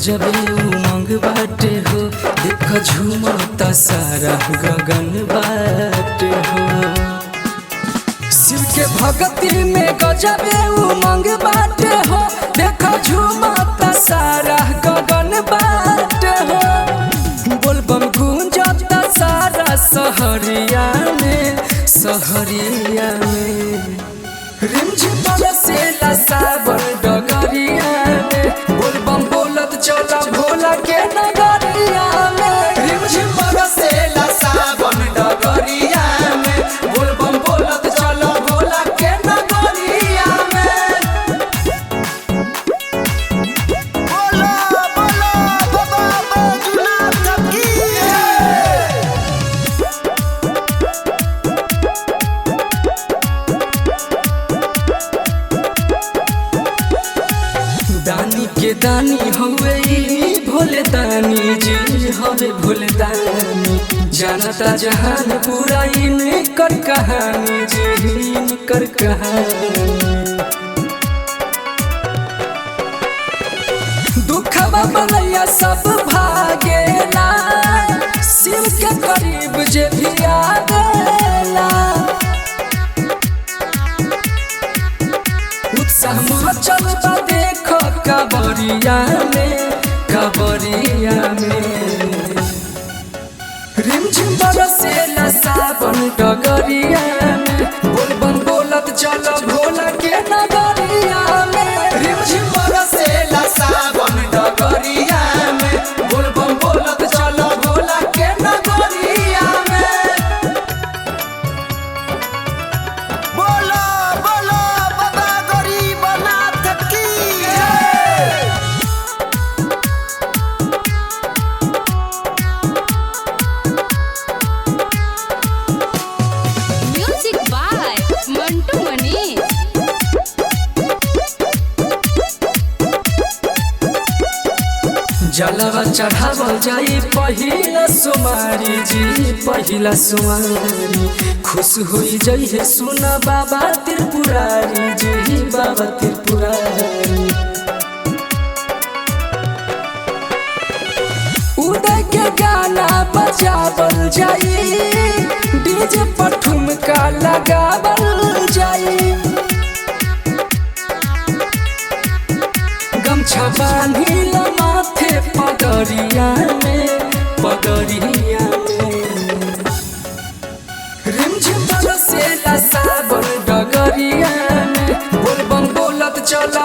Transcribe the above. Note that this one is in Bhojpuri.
गजबे उमंग बाटे हो, देख झूमता सारा गगन बाटे हो। शिव के भक्ति में गजबे उमंग बाटे हो, देख झूमता सारा गगन बाटे हो। बोलबम गूंजता सारा सहरिया में, सहरिया में। रिमझिम बरसेला सावन डगरिया में, बोलबम बोलत चला भोला के नगरिया में। रिमझिम बरसेला सावन डगरिया में, बोलबम बोलत चला भोला के नगरिया में। बोलो बोलो बाबा बैजूनाथ की दानी के दानी हवे भोले दानी जी, हवे भोले दानी। जानता जहान पूरा इनकर कहानी जी, इनकर कहानी। दुखवा बनैया सब भागेला, शिव के करीब जे भी आवेला। उत्साह मचल बा देखो कांवरिया में, कांवरिया में। रिमझिम बरसेला सावन डगरिया में, बोलबम बोलत चल भोला के नगरिया में। रिमझिम बरसेला सावन डगरिया में, बोलबम बोलत चल भोला के नगरिया में। बोलो बोलो बाबा गरीबनाथ की Music by Mantu Mani. जलवा चढ़ावल जाई पहिला सुमारी जी, पहिला सुमारी। खुश होई जाई है सुना बाबा त्रिपुरारी जी, बाबा त्रिपुरारी। उदय के गाना बजावल जाई, डीजे पर ठुमका लगावल जाई। गमछा बांधिल माथे पगरिया में, पगरिया में। रिमझिम बरसेला सावन डगरिया में, बोलबम बोलत चला